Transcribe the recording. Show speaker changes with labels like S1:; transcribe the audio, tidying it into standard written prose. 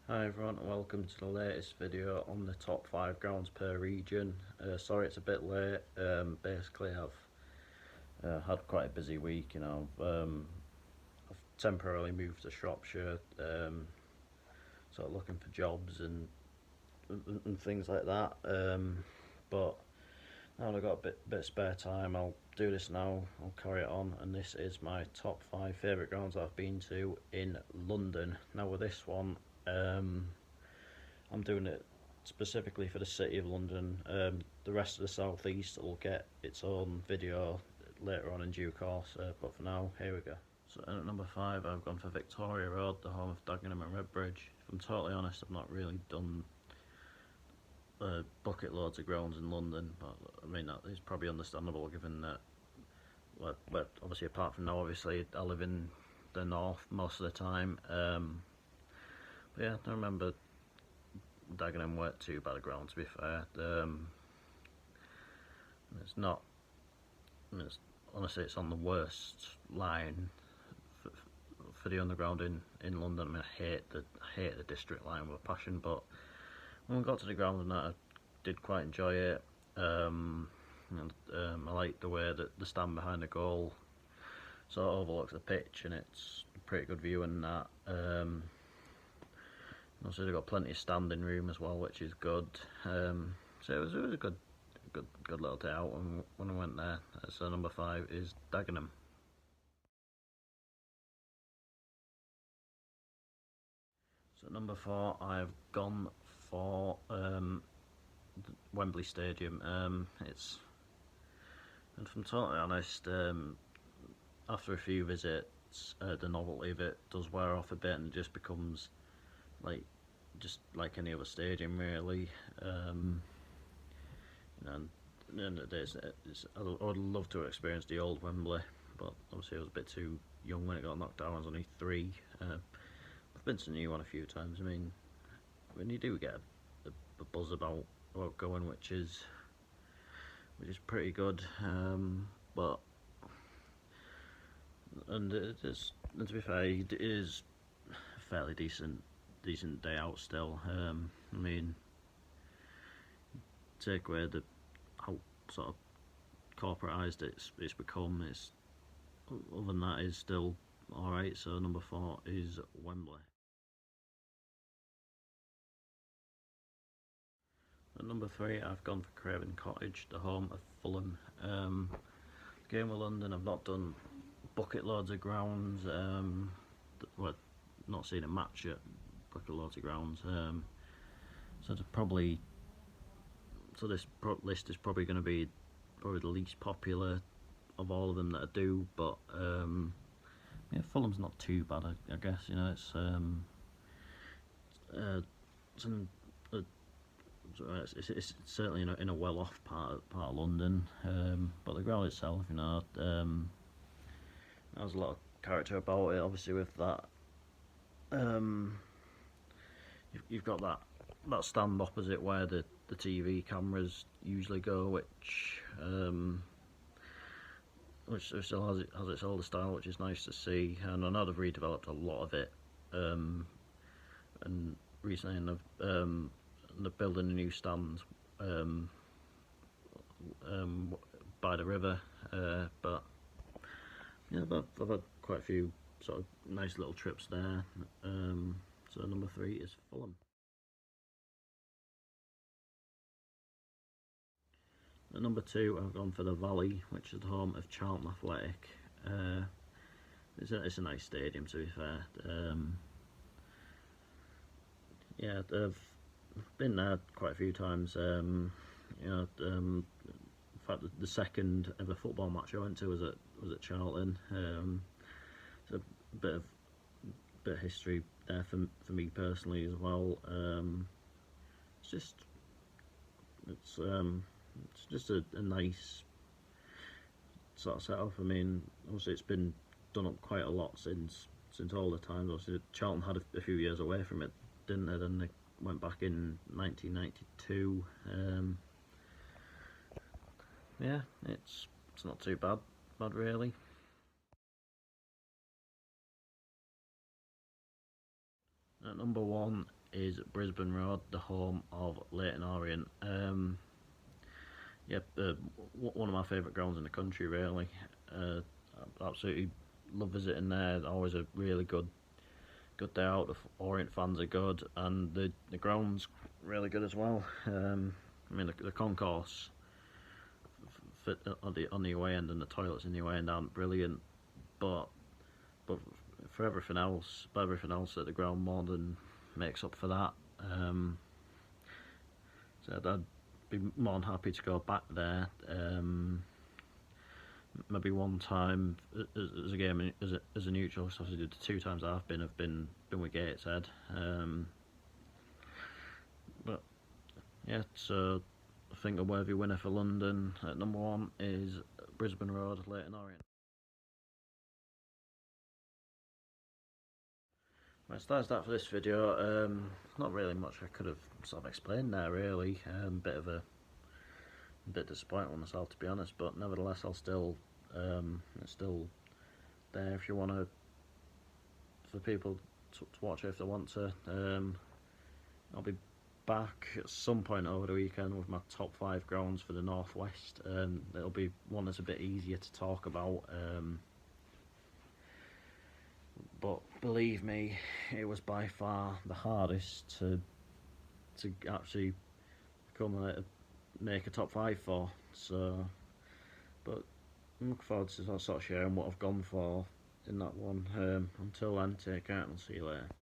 S1: Hi everyone and welcome to the latest video on the top 5 grounds per region. Sorry it's a bit late, basically I've had quite a busy week, I've temporarily moved to Shropshire, sort of looking for jobs and things like that, but now that I've got a bit of spare time, I'll do this now, I'll carry it on, and this is my top 5 favourite grounds I've been to in London. Now with this one, I'm doing it specifically for the City of London. The rest of the South East will get its own video later on in due course, but for now, here we go. So at number 5 I've gone for Victoria Road, the home of Dagenham and Redbridge. If I'm totally honest, I've not really done bucket loads of grounds in London, but I mean that is probably understandable given that, well, obviously apart from now, obviously I live in the north most of the time. But yeah, I remember Dagenham weren't too bad a ground, to be fair. It's not, honestly it's on the worst line for the underground in London. I mean I hate the district line with a passion, but when we got to the ground and that, I did quite enjoy it. I like the way that the stand behind the goal sort of overlooks the pitch, and it's a pretty good view in that. Also they've got plenty of standing room as well, which is good. So it was a good little day out when I went there. So number 5 is Dagenham. So number 4 I've gone for Wembley Stadium. And if I'm totally honest, after a few visits, the novelty of it does wear off a bit, and it just becomes just like any other stadium, really. And I would love to have experienced the old Wembley, but obviously I was a bit too young when it got knocked down. I was only 3. I've been to the new one a few times. I mean, when you do get a buzz about going, which is pretty good. But and it is, and to be fair, it is a fairly decent day out still. I mean, take away how sort of corporatised it's become. Other than that, is still all right. So number 4 is Wembley. At number 3, I've gone for Craven Cottage, the home of Fulham. Game of London, I've not done bucket loads of grounds. Well, not seen a match yet. Bucket loads of grounds. So this list is probably going to be the least popular of all of them that I do. But yeah, Fulham's not too bad, I guess. It's certainly in a well-off part of London, but the ground itself, has a lot of character about it. Obviously, with that, you've got that stand opposite where the TV cameras usually go, which still has its older style, which is nice to see. And I know they've redeveloped a lot of it, and recently they're building a new stand by the river. But yeah, I've had quite a few sort of nice little trips there. So number 3 is Fulham. At number 2, I've gone for the Valley, which is the home of Charlton Athletic. It's a nice stadium, to be fair. Yeah, I've been there quite a few times. In fact, the second ever football match I went to was at Charlton. So a bit of history there for me personally as well. It's just a nice sort of setup. I mean, obviously it's been done up quite a lot since all the times. Obviously Charlton had a few years away from it, didn't they? Then they went back in 1992. Yeah, it's not too bad really. At number 1 is Brisbane Road, the home of Leyton Orient. Yeah, one of my favourite grounds in the country, really. Absolutely love visiting there. Always a really good day out. The Orient fans are good, and the ground's really good as well. I mean, the concourse on the away end and the toilets in the away end aren't brilliant, but for everything else, at the ground more than makes up for that. So I'd be more than happy to go back there. Maybe one time as a game as a neutral. So obviously the 2 times I've been with Gateshead. But yeah, so I think a worthy winner for London at number 1 is Brisbane Road, Leyton Orient. Right, so that's that for this video. Not really much I could have sort of explained there, really. A bit disappointed with myself, to be honest, but nevertheless, it's still there if you want to, for people to watch it if they want to. I'll be back at some point over the weekend with my top 5 grounds for the Northwest. It'll be one that's a bit easier to talk about. But believe me, it was by far the hardest to actually make a top 5 for. So, but I'm looking forward to sort of sharing what I've gone for in that one. Until then, take care and I'll see you later.